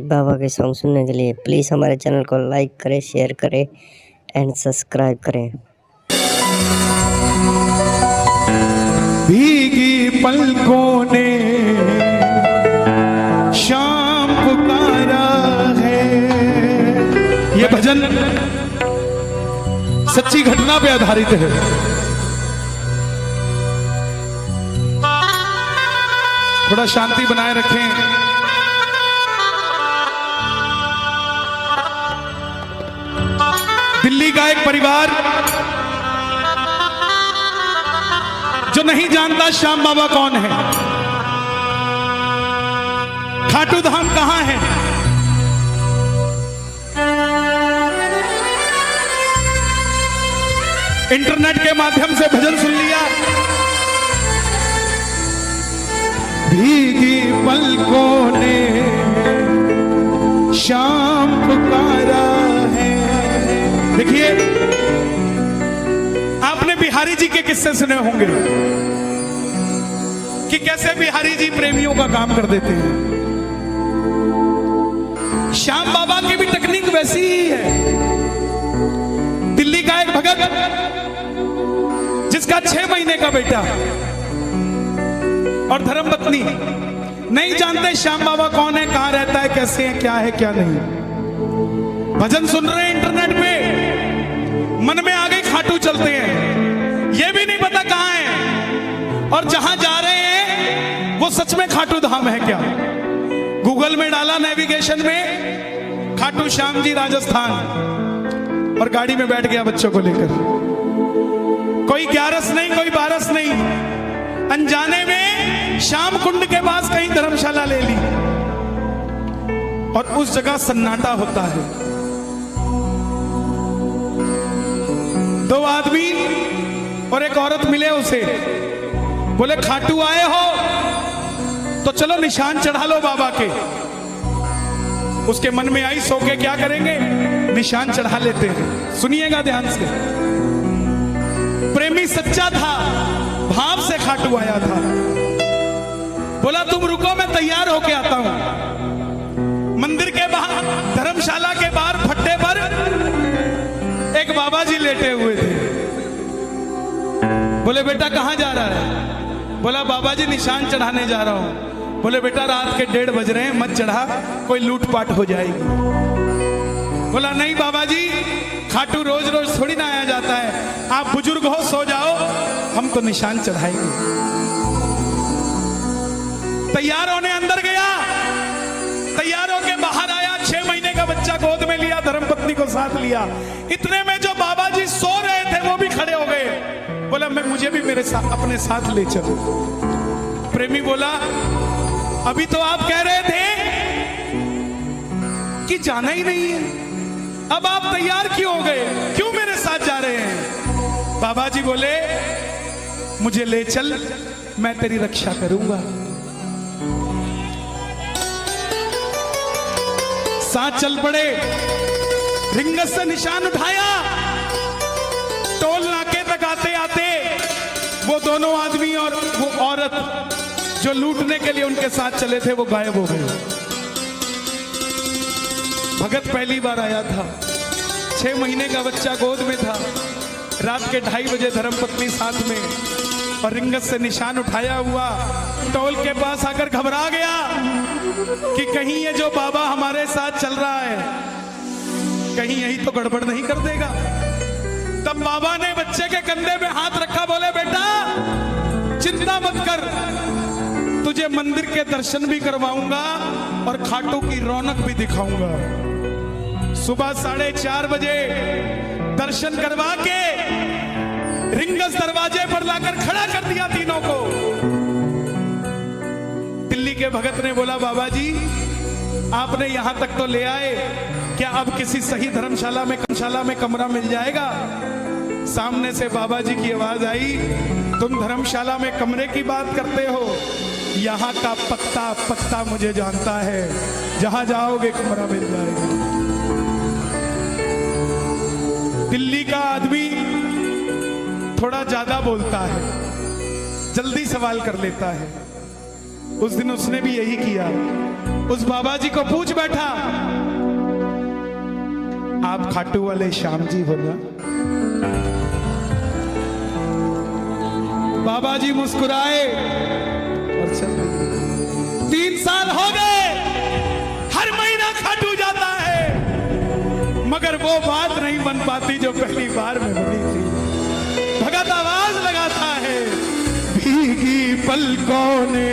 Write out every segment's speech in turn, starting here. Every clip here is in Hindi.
बाबा के सॉन्ग सुनने के लिए प्लीज़ हमारे चैनल को लाइक करें, शेयर करें एंड सब्सक्राइब करें। भीगी पलकों ने शाम पुकारा है। ये भजन सच्ची घटना पे आधारित है। थोड़ा शांति बनाए रखें। दिल्ली का एक परिवार जो नहीं जानता श्याम बाबा कौन है, खाटू धाम कहां है, इंटरनेट के माध्यम से भजन सुन लिया। भीगी पलकों ने शाम पुकारा है। देखिए, आपने बिहारी जी के किस्से सुने होंगे कि कैसे बिहारी जी प्रेमियों का काम कर देते हैं। श्याम बाबा की भी टेक्निक वैसी ही है। दिल्ली का एक भगत जिसका 6 महीने का बेटा और धर्मपत्नी, नहीं जानते श्याम बाबा कौन है, कहां रहता है, कैसे है, क्या है क्या नहीं। भजन सुन रहे हैं इंटरनेट पे, मन में आ गई खाटू चलते हैं, ये भी नहीं पता कहां है और जहां जा रहे हैं वो सच में खाटू धाम है क्या। गूगल में डाला नेविगेशन में खाटू श्याम जी राजस्थान और गाड़ी में बैठ गया बच्चों को लेकर। कोई 11 नहीं, कोई 12 नहीं, अनजाने में श्याम कुंड के पास कहीं धर्मशाला ले ली और उस जगह सन्नाटा होता है। 2 आदमी और एक औरत मिले उसे, बोले खाटू आए हो तो चलो निशान चढ़ा लो बाबा के। उसके मन में आई, सो के क्या करेंगे, निशान चढ़ा लेते हैं। सुनिएगा ध्यान से। प्रेमी सच्चा था, भाव से खाटू आया था। बोला तुम रुको, मैं तैयार होके आता हूं। मंदिर के बाहर, धर्मशाला के बाहर फट्टे पर एक बाबा जी लेटे हुए थे। बोले बेटा कहां जा रहा है? बोला बाबा जी निशान चढ़ाने जा रहा हूं। बोले बेटा रात के 1:30 बज रहे हैं, मत चढ़ा, कोई लूटपाट हो जाएगी। बोला नहीं बाबा जी, खाटू रोज रोज थोड़ी ना आया जाता है, आप बुजुर्ग हो, सो जाओ, हम तो निशान चढ़ाएंगे। तैयार होने अंदर गया, तैयार होके बाहर आया, 6 महीने का बच्चा गोद में लिया, धर्मपत्नी को साथ लिया। इतने में जो बाबा जी सो रहे थे वो भी खड़े हो गए। बोला मैं, मुझे भी मेरे साथ, अपने साथ ले चलो। प्रेमी बोला अभी तो आप कह रहे थे कि जाना ही नहीं है, अब आप तैयार क्यों हो गए, क्यों मेरे साथ जा रहे हैं? बाबा जी बोले मुझे ले चल, मैं तेरी रक्षा करूंगा। साथ चल पड़े, रिंगत से निशान उठाया। टोल नाके तक आते आते वो दोनों आदमी और वो औरत जो लूटने के लिए उनके साथ चले थे वो गायब हो गए। भगत पहली बार आया था, 6 महीने का बच्चा गोद में था, रात के 2:30 बजे धर्मपत्नी साथ में, और रिंगत से निशान उठाया हुआ टोल के पास आकर घबरा गया कि कहीं ये जो बाबा हमारे साथ चल रहा है कहीं यही तो गड़बड़ नहीं कर देगा। तब बाबा ने बच्चे के कंधे पे हाथ रखा, बोले बेटा चिंता मत कर, तुझे मंदिर के दर्शन भी करवाऊंगा और खाटू की रौनक भी दिखाऊंगा। सुबह 4:30 बजे दर्शन करवा के रिंगस दरवाजे पर लाकर खड़ा कर दिया तीनों को। दिल्ली के भगत ने बोला बाबा जी आपने यहां तक तो ले आए, क्या अब किसी सही धर्मशाला में कमरा मिल जाएगा? सामने से बाबा जी की आवाज आई, तुम धर्मशाला में कमरे की बात करते हो, यहाँ का पत्ता पत्ता मुझे जानता है, जहां जाओगे कमरा मिल जाएगा। दिल्ली का आदमी थोड़ा ज्यादा बोलता है, जल्दी सवाल कर लेता है। उस दिन उसने भी यही किया। उस बाबा जी को पूछ बैठा, आप खाटू वाले श्याम जी हो ना? बाबा जी मुस्कुराए और चल दिए। 3 साल हो गए, हर महीना खाटू जाता है, मगर वो बात नहीं बन पाती जो पहली बार में बनी थी। भगत आवाज लगाता है, भीगी पलकों ने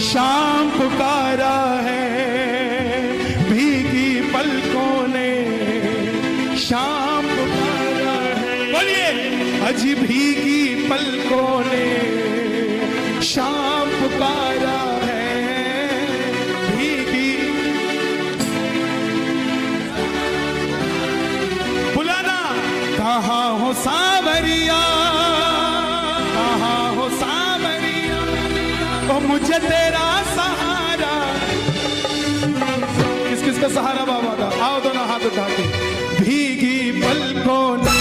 शाम पुकारा है, भीगी पलकों ने शाम पुकारा है। बोलिए, अजी भीगी पलकों ने शाम पुकारा है, भीगी। बुलाना, कहाँ हो सांवरिया, कहाँ हो सांवरिया, ओ मुझे तेरा सहारा। किस किस का सहारा बाबा का? आओ दोनों हाथ उठा के। भीगी पलकों ने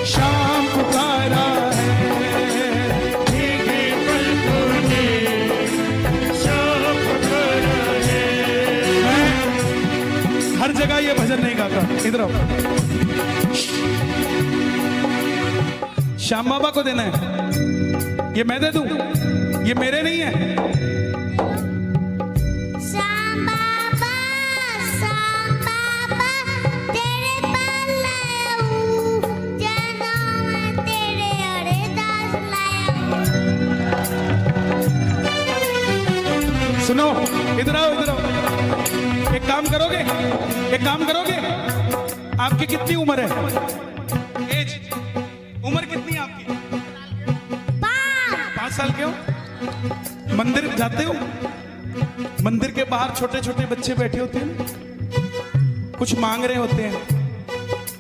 शाम पुकारा है, भीगी पलकों ने शाम पुकारा है। मैं हर जगह ये भजन नहीं गाता, इधर आओ। श्याम बाबा को देना है, ये मैं दे दूं, ये मेरे नहीं है। श्याम बाबा तेरे पास लाया हूँ, जनों में तेरे अरदास लाया हूँ। सुनो, इधर आओ, इधर आओ। एक काम करोगे, एक काम करोगे? आपकी कितनी उम्र है? एज, उम्र कितनी है आपकी? 5 साल के हो? मंदिर जाते हो? मंदिर के बाहर छोटे छोटे बच्चे बैठे होते हैं, कुछ मांग रहे होते हैं,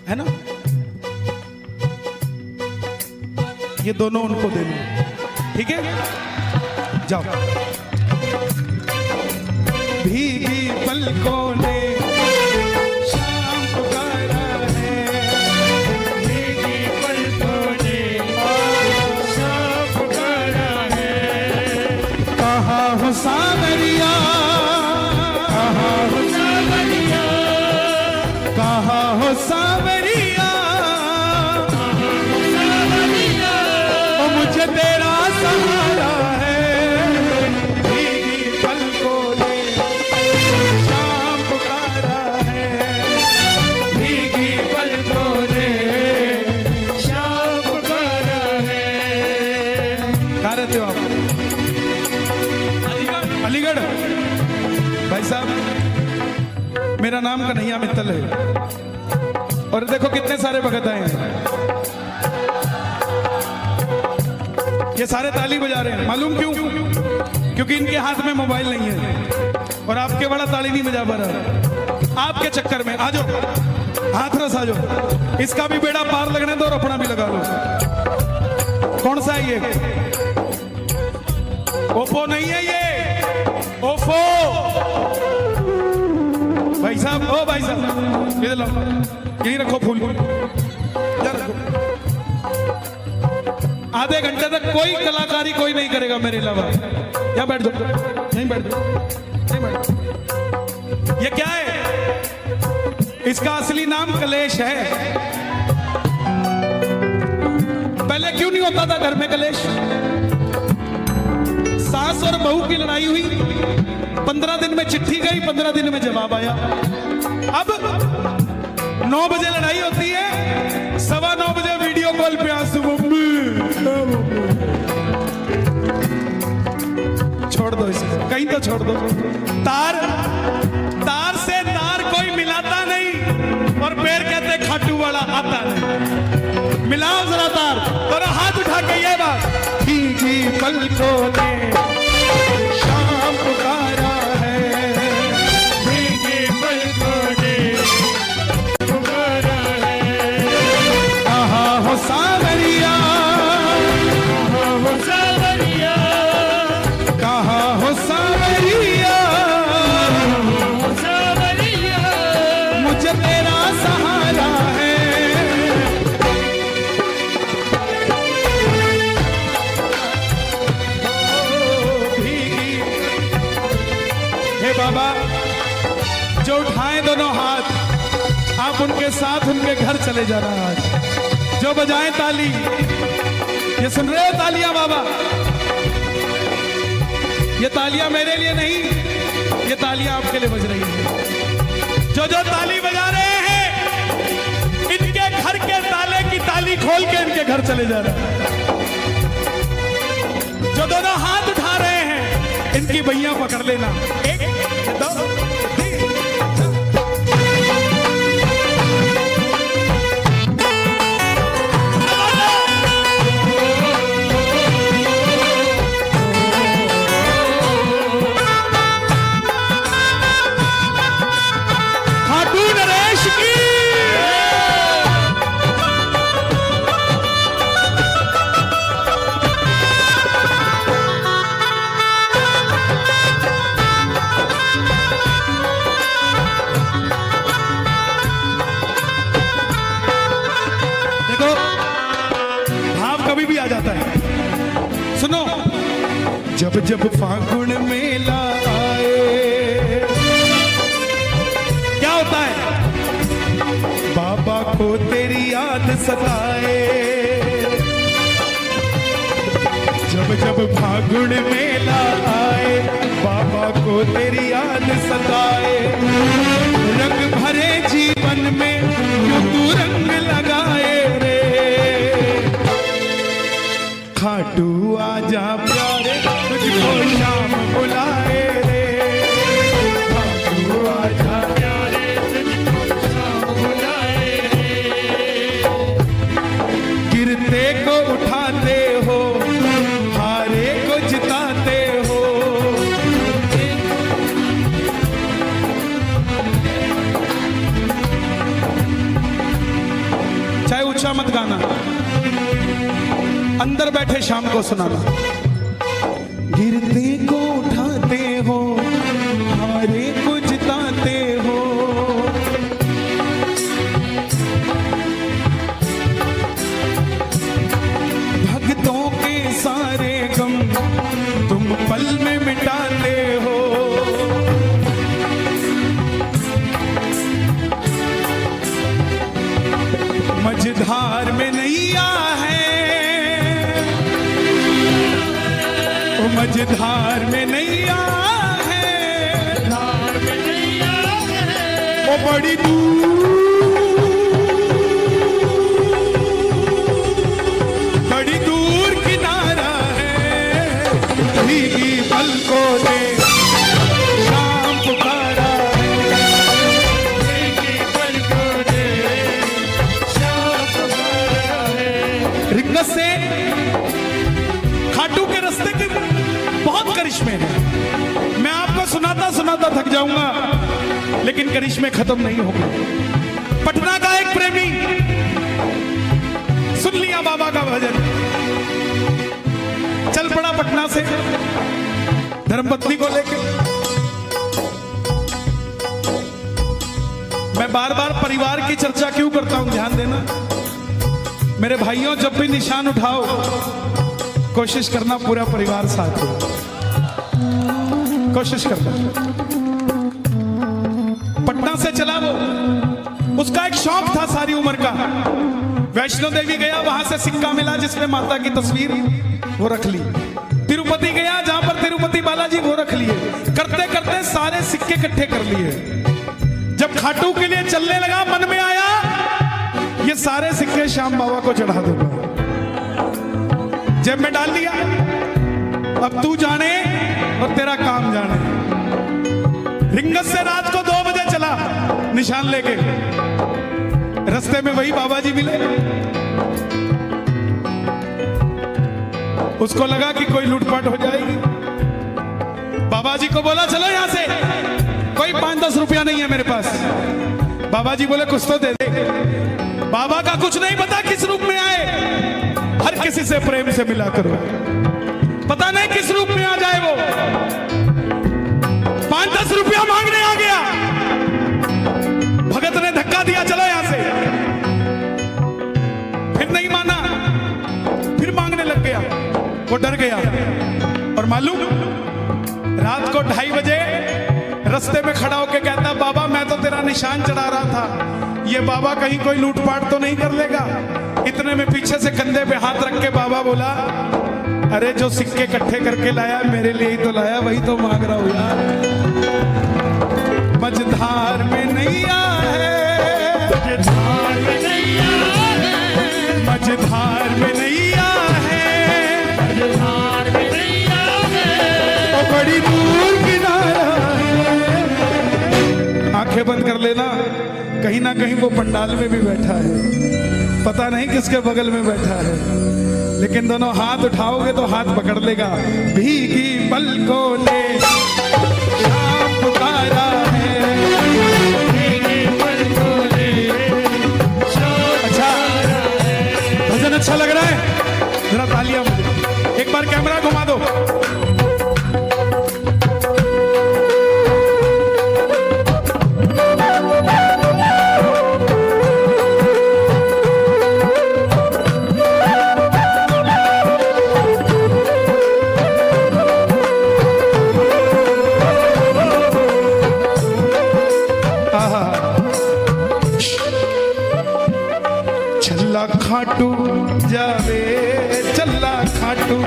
है ना? ये दोनों उनको दे लो, ठीक है? जाओ। भीगी पलकों ने शाम पुकारा है, भीगी पलकों ने शाम पुकारा है। कहाँ हो सांवरिया, कहाँ हो सांवरिया, कहाँ हो सांवरिया, ओ मुझे तेरा सहारा है, भीगी पलकों ने शाम पुकारा है, भीगी पलकों ने शाम पुकारा है। कहाँ रहते हो आप? अलीगढ़। भाई साहब, मेरा नाम कन्हैया मित्तल है, और देखो कितने सारे भगत आए हैं। ये सारे ताली बजा रहे हैं, मालूम क्यों? क्योंकि इनके हाथ में मोबाइल नहीं है, और आपके बड़ा ताली नहीं बजा पा रहा। आपके चक्कर में आ जाओ, हाथरस आ जाओ, इसका भी बेड़ा पार लगने दो और अपना भी लगा लो। कौन सा है ये? ओप्पो नहीं है ये, ओफो। भाई साहब, ओ भाई साहब, इधर लो, यहीं रखो फूल, इधर रखो। आधे घंटे तक कोई कलाकारी कोई नहीं करेगा मेरे अलावा। यहाँ बैठ जाओ, यहीं बैठ जाओ, यहीं बैठ जाओ। ये क्या है? इसका असली नाम कलेश है। पहले क्यों नहीं होता था घर में कलेश? सास और बहू की लड़ाई हुई, 15 दिन में चिट्ठी गई, 15 दिन में जवाब आया। अब 9 बजे लड़ाई होती है, 9:15 बजे वीडियो कॉल पे आंसू, मम्मी। छोड़ दो इसे, कहीं तो छोड़ दो। तार से तार कोई मिलाता नहीं, और पैर कहते खाटू वाला आता नहीं। मिलाओ जरा तार, और हाथ उठा के ये बात, भीगी पलकों ने शाम पुकारा है, भीगी पलकों ने पुकारा है। कहाँ हो सांवरिया, कहाँ हो सांवरिया, कहाँ हो सांवरिया, मुझे तेरा सहारा है। जो उठाएं दोनों हाथ, आप उनके साथ उनके घर चले जाना। आज जो बजाएं ताली, ये सुन रहे हो तालियां बाबा? ये तालियां मेरे लिए नहीं, ये तालियां आपके लिए बज रही हैं। जो जो ताली बजा रहे हैं, इनके घर के ताले की ताली खोल के इनके घर चले जा रहे हैं। जो दोनों हाथ उठा रहे हैं, इनकी भैया पकड़ लेना। एक दो तीन। खाटू नरेश की भी आ जाता है। सुनो, जब जब फागुन मेला आए, क्या होता है? बाबा को तेरी याद सताए। जब जब फागुन मेला आए, बाबा को तेरी याद सताए। रंग भरे जीवन में क्यों तू रंग लगाए रे। खाटू आजा प्यारे, तुझको शाम बुलाए रे। खाटू आजा प्यारे, तुझको शाम बुलाए रे। गिरते को उठाते हो, हारे को जिताते हो। चाहे ऊंचा मत गाना, अंदर बैठे शाम को सुनाना। गिरते को उठाते हो, हारे को जिताते हो। भक्तों के सारे गम तुम पल में मिटाते हो। मझधार में नैया है, मझधार में नैया है, धार में नैया है। वो बड़ी दूर, बड़ी दूर किनारा है। भीगी पलकों ने शाम पुकारा है। भीगी पलकों ने शाम पुकारा है। रिंगस से खाटू के रास्ते के बहुत करिश्मे हैं। मैं आपको सुनाता सुनाता थक जाऊंगा, लेकिन करिश्मे खत्म नहीं होंगे। पटना का एक प्रेमी सुन लिया बाबा का भजन, चल पड़ा पटना से धर्मपत्नी को लेके। मैं बार बार परिवार की चर्चा क्यों करता हूं, ध्यान देना मेरे भाइयों। जब भी निशान उठाओ, कोशिश करना पूरा परिवार साथ हो, कोशिश करना। पटना से चला वो, उसका एक शौक था सारी उम्र का। वैष्णो देवी गया, वहां से सिक्का मिला जिसमें माता की तस्वीर, वो रख ली। तिरुपति गया, जहां पर तिरुपति बालाजी, वो रख लिए। करते करते सारे सिक्के इकट्ठे कर लिए। जब खाटू के लिए चलने लगा, मन में आया ये सारे सिक्के श्याम बाबा को चढ़ा दूंगा। जेब में डाल दिया। अब तू जाने और तेरा काम जाने। रिंगस से रात को 2 बजे चला निशान लेके। रास्ते में वही बाबा जी मिले। उसको लगा कि कोई लूटपाट हो जाएगी। बाबा जी को बोला चलो यहां से, कोई 5-10 रुपया नहीं है मेरे पास। बाबा जी बोले कुछ तो दे दे। बाबा का कुछ नहीं पता किस रूप में आए। हर किसी से प्रेम से मिला करो, पता नहीं किस रूप में आ जाए वो। 5-10 रुपया मांगने आ गया। भगत ने धक्का दिया, चलो यहां से। फिर नहीं माना, फिर मांगने लग गया। वो डर गया। और मालूम, रात को 2:30 बजे रास्ते में खड़ा होके कहता, बाबा मैं तो तेरा निशान चढ़ा रहा था, ये बाबा कहीं कोई लूटपाट तो नहीं कर लेगा। इतने में पीछे से कंधे पे हाथ रख के बाबा बोला, अरे जो सिक्के इकट्ठे करके लाया मेरे लिए ही तो लाया, वही तो मांग रहा हूं यार। मझधार में नैया है, मझधार में नैया है, मझधार में नैया है, मझधार में नैया है, ओ बड़ी दूर किनारा है। आंखें बंद कर लेना, कहीं ना कहीं वो पंडाल में भी बैठा है, पता नहीं किसके बगल में बैठा है, लेकिन दोनों हाथ उठाओगे तो हाथ पकड़ लेगा। भीगी पलकों ने शाम पुकारा है, भीगी पलकों ने शाम पुकारा है। भजन अच्छा लग रहा है, जरा तालियां बजाओ। एक बार कैमरा घुमा दो। खाटू जावे चल्ला खाटू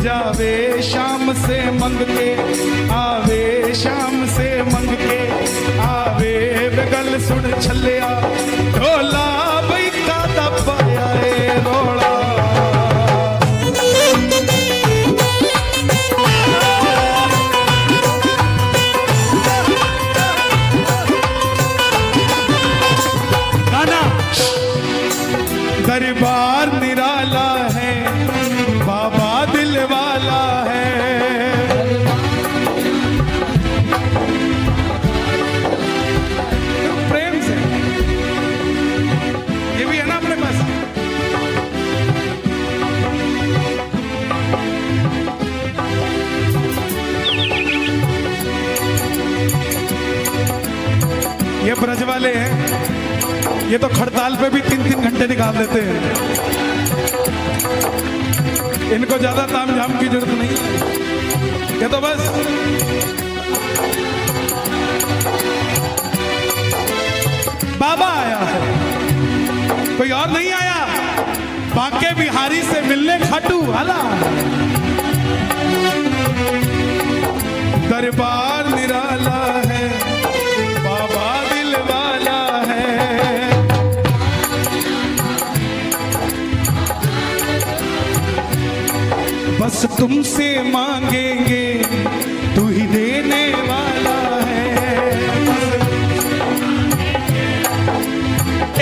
जावे, शाम से मंग के आवे, शाम से मंग के आवे, बगल सुन छलिया ढोला बई का दबाया है रोला। दरबार निराला है, बाबा दिल वाला है। प्रेम से ये भी है ना अपने पास। ये ब्रज वाले हैं, ये तो खड़ताल पे भी 3-3 घंटे निकाल देते हैं, इनको ज्यादा तामझाम की जरूरत नहीं, ये तो बस बाबा आया है, कोई और नहीं आया। बांके बिहारी से मिलने खाटू वाला, दरबार निराला है, बाबा दिल वाला है। बस तुमसे मांगेंगे तू ही देने वाला है।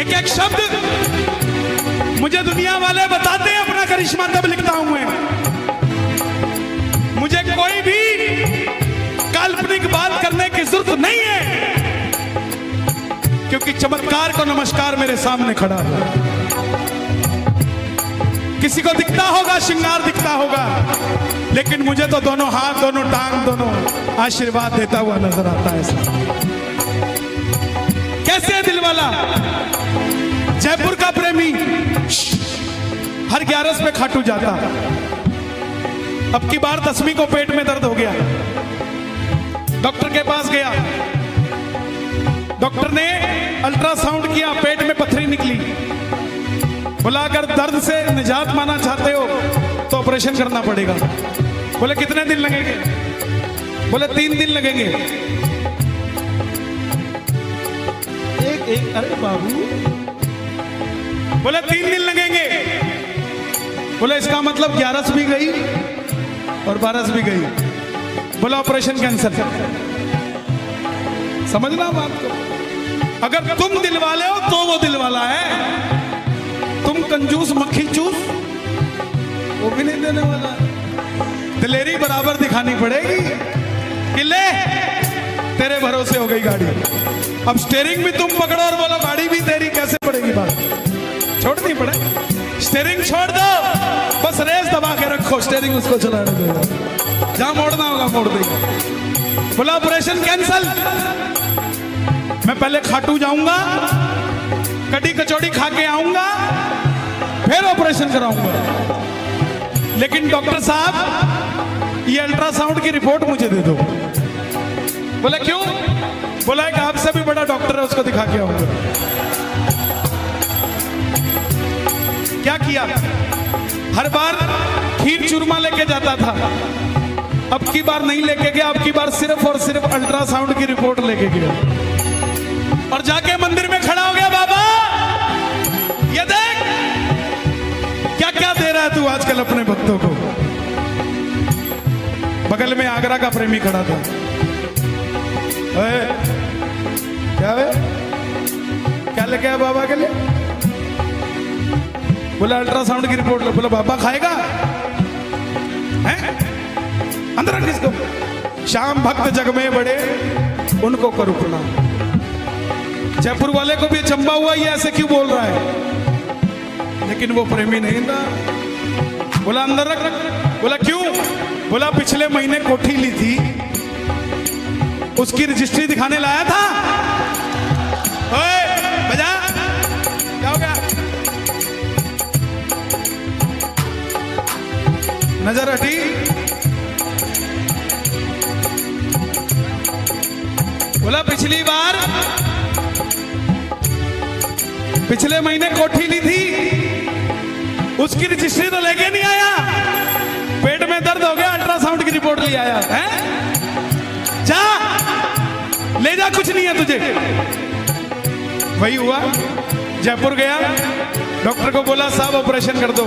एक एक शब्द मुझे दुनिया वाले बताते हैं, अपना करिश्मा तब लिखता हूं मैं। मुझे कोई भी काल्पनिक बात करने की जरूरत नहीं है, क्योंकि चमत्कार को नमस्कार मेरे सामने खड़ा है। किसी को दिखता होगा, श्रृंगार दिखता होगा, लेकिन मुझे तो दोनों हाथ, दोनों टांग, दोनों आशीर्वाद देता हुआ नजर आता है। कैसे है दिल वाला? जयपुर का प्रेमी हर 11 पे खाटू जाता। अब की बार 10वीं को पेट में दर्द हो गया, डॉक्टर के पास गया, डॉक्टर ने अल्ट्रासाउंड किया, पेट में पत्थरी निकली। बोला अगर दर्द से निजात पाना चाहते हो तो ऑपरेशन करना पड़ेगा। बोले कितने दिन लगेंगे? बोले 3 दिन लगेंगे। एक अरे बाबू, बोले 3 दिन लगेंगे। बोले इसका मतलब 11 भी गई और 12 भी गई। बोला ऑपरेशन कैंसिल। समझना बात को, अगर तुम दिल वाले हो तो वो दिल वाला है, तुम कंजूस मक्खी चूस वो भी नहीं देने वाला। दिलेरी बराबर दिखानी पड़ेगी कि ले तेरे भरोसे हो गई गाड़ी। अब स्टीयरिंग भी तुम पकड़ो और बोलो गाड़ी भी तेरी, कैसे पड़ेगी बात? छोड़नी पड़े, स्टीयरिंग छोड़ दो, बस रेस दबा के रखो, स्टीयरिंग उसको चलाने दो, जहां मोड़ना होगा मोड़ देगा। बोला ऑपरेशन कैंसिल। मैं पहले खाटू जाऊंगा, कड़ी कचौड़ी खा के आऊंगा, फिर ऑपरेशन कराऊंगा। लेकिन डॉक्टर साहब ये अल्ट्रासाउंड की रिपोर्ट मुझे दे दो। बोला क्यों? बोला कि आपसे भी बड़ा डॉक्टर है, उसको दिखा के आऊंगा। क्या किया? हर बार खीर चूरमा लेके जाता था, अब की बार नहीं लेके गया, अब की बार सिर्फ और सिर्फ अल्ट्रासाउंड की रिपोर्ट लेके गया और जाके मंदिर में खड़ा हो गया। बाबा ये देख क्या क्या दे रहा है तू आजकल अपने भक्तों को। बगल में आगरा का प्रेमी खड़ा था। क्या है? क्या लेके आया बाबा के लिए? बोला अल्ट्रासाउंड की रिपोर्ट लो। बोला बाबा खाएगा? हैं? अंदर रख इसको। श्याम भक्त जग में बड़े, उनको करो प्रणाम। जयपुर वाले को भी अचंभा हुआ, ये ऐसे क्यों बोल रहा है, लेकिन वो प्रेमी नहीं था। बोला अंदर रख। बोला क्यों? बोला पिछले महीने कोठी ली थी, उसकी रजिस्ट्री दिखाने लाया था। ओए बजा, क्या हो गया? नजर हटी। बोला पिछले महीने कोठी ली थी, उसकी रजिस्ट्री तो लेके नहीं आया, पेट में दर्द हो गया, अल्ट्रासाउंड की रिपोर्ट ले आया है। जा ले जा, कुछ नहीं है तुझे। वही हुआ, जयपुर गया, डॉक्टर को बोला साहब ऑपरेशन कर दो।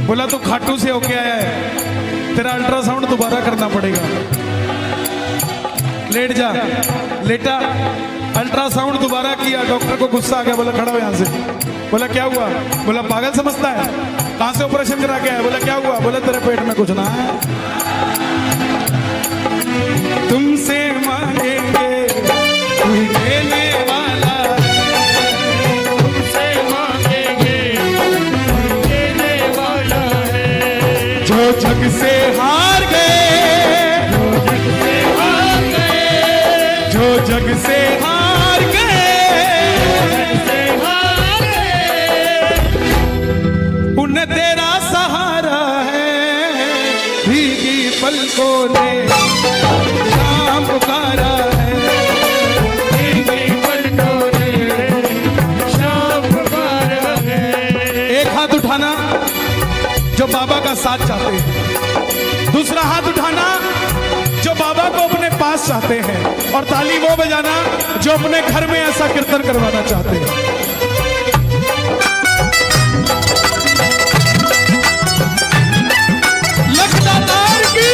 बोला तू खाटू से होके आया है, तेरा अल्ट्रासाउंड दोबारा करना पड़ेगा। लेट जा। लेटा, अल्ट्रासाउंड दोबारा किया, डॉक्टर को गुस्सा आ गया। बोला खड़ा हो यहां से। बोला क्या हुआ? बोला पागल समझता है, कहां से ऑपरेशन करा के आया? बोला क्या हुआ? बोला तेरे पेट में कुछ ना है, तुमसे मांगेंगे कोई देने वाला, तुमसे मांगेंगे कोई देने वाला है। जो जग से हार गए, जो जग से हार गए, उन्हें तेरा सहारा है। भीगी पलकों ने शाम पुकारा है, भीगी पलकों ने शाम पुकारा है। एक हाथ उठाना जो बाबा का साथ चाहते हैं, दूसरा हाथ उठाना जो बाबा को अपने पास चाहते हैं, और ताली वो बजाना जो अपने घर में ऐसा कीर्तन करवाना चाहते हैं। लखदातार की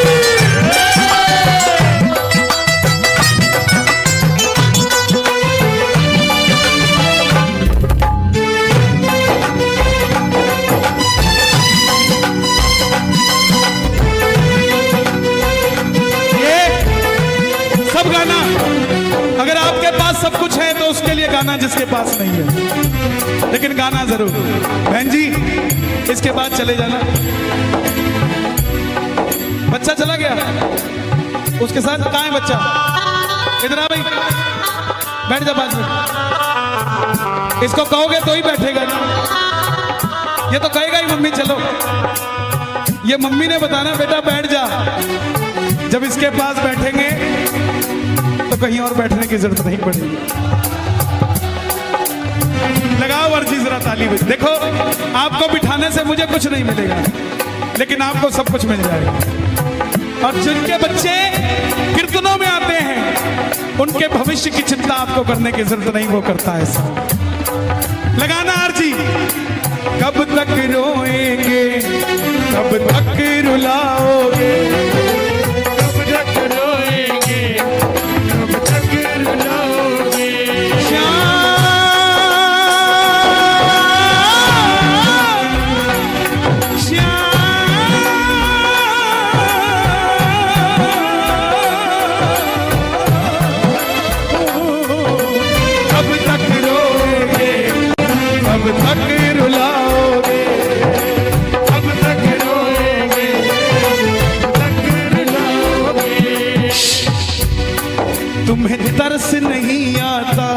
गाना, अगर आपके पास सब कुछ है तो उसके लिए गाना जिसके पास नहीं है, लेकिन गाना जरूर। बहन जी इसके बाद चले जाना। बच्चा चला गया, उसके साथ कहाँ है बच्चा? इधर आ भाई, बैठ जा पास में। इसको कहोगे तो ही बैठेगा ना, ये तो कहेगा ही मम्मी चलो। ये मम्मी ने बताना बेटा बैठ जा। जब इसके पास बैठेंगे तो कहीं और बैठने की जरूरत नहीं पड़ेगी। लगाओ वर्जी जरा ताली बज। देखो आपको बिठाने से मुझे कुछ नहीं मिलेगा, लेकिन आपको सब कुछ मिल जाएगा। और जिनके बच्चे कीर्तनों में आते हैं, उनके भविष्य की चिंता आपको करने की जरूरत नहीं, वो करता है सब। लगाना आरजी। कब तक रोएंगे, कब तक रुलाओगे, तुम्हें तरस नहीं आता,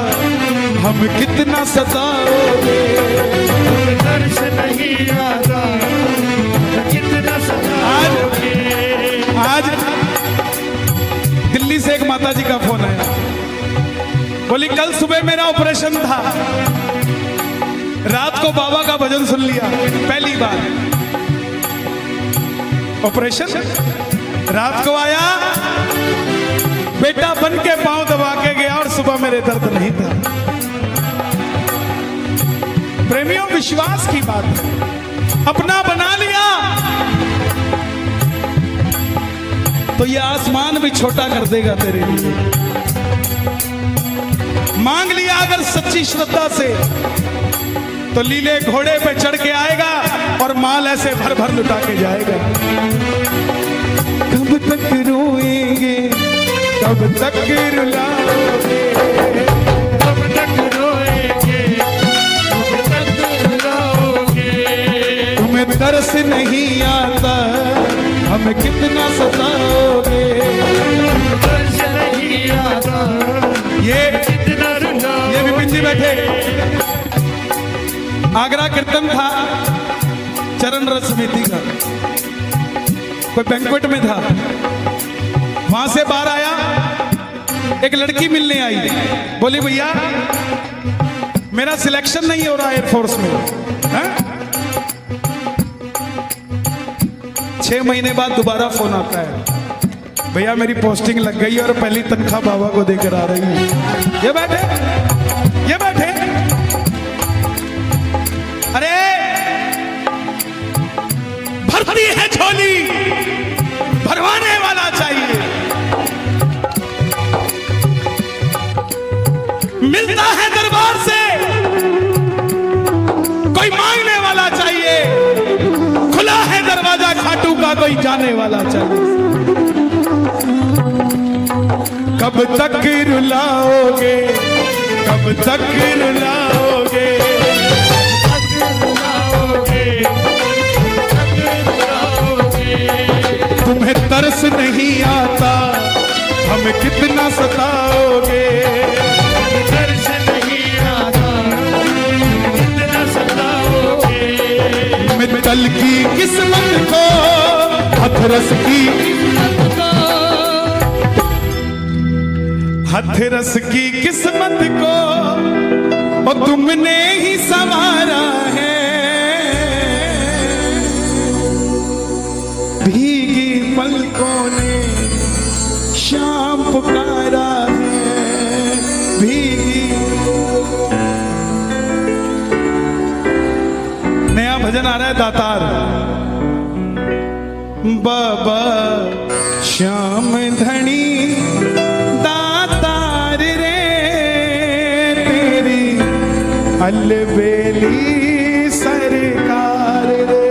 हम कितना सताओगे। तुम्हें तरस नहीं आता, कितना सताओगे। आज दिल्ली से एक माता जी का फोन आया, बोली कल सुबह मेरा ऑपरेशन था, रात को बाबा का भजन सुन लिया पहली बार। ऑपरेशन रात को आया, बेटा बन के पांव दबा के गया और सुबह मेरे दर्द नहीं था। प्रेमियों, विश्वास की बात है, अपना बना लिया तो ये आसमान भी छोटा कर देगा तेरे लिए। मांग लिया अगर सच्ची श्रद्धा से तो लीले घोड़े पे चढ़ के आएगा और माल ऐसे भर भर लुटा के जाएगा। कब तक रोएंगे, कब तक रुलाओगे, कब तक रोएंगे, कब तक रुलाओगे। तुम्हें तरस नहीं आता, हमें कितना सताओगे। तरस नहीं आता, ये कितना रुलाओगे। ये विपिन जी बैठे, आगरा कीर्तन था चरण रथ समिति का, कोई बैंक्वेट में था, वहां से बाहर आया, एक लड़की मिलने आई, बोली भैया मेरा सिलेक्शन नहीं हो रहा एयरफोर्स में। 6 महीने बाद दोबारा फोन आता है, भैया मेरी पोस्टिंग लग गई और पहली तनख्वाह बाबा को देकर आ रही है। ये बैठे, ये बैठे, अरे भरती है झोली, भरवाने वाला चाहिए, मिलता है दरबार से कोई मांगने वाला चाहिए, खुला है दरवाजा खाटू का कोई जाने वाला चाहिए। कब तक रुलाओगे, कब तक रुलाओगे, तुम्हें तरस नहीं आता, हमें कितना सताओगे। तरस नहीं आता, कितना सताओगे। मित्तल की किस्मत को, हथरस की, हथरस की किस्मत को और तुमने ही संवारा है। भीगी पलकों ने शाम पुकारा है, भीगी। नया भजन आ रहा है दातार, बाबा श्याम धनी दातार रे तेरी अलबेली सरकार रे।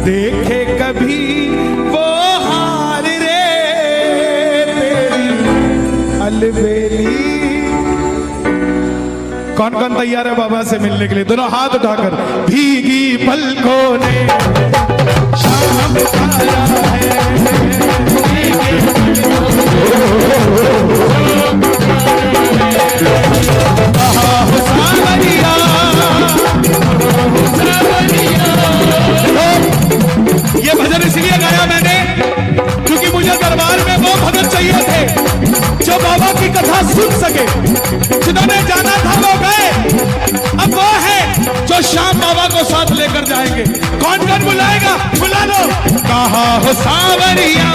देखे कभी वो हार रे तेरी अलबेली। कौन कौन तैयार है बाबा से मिलने के लिए? दोनों हाथ उठाकर। भीगी पलकों ने शाम आया है, ये भजन इसलिए गाया मैंने क्योंकि मुझे दरबार में वो भगत चाहिए थे जो बाबा की कथा सुन सके। जिन्होंने जाना था वो गए, अब वो है जो शाम बाबा को साथ लेकर जाएंगे। कौन कौन बुलाएगा? बुला लो। कहा हो सावरिया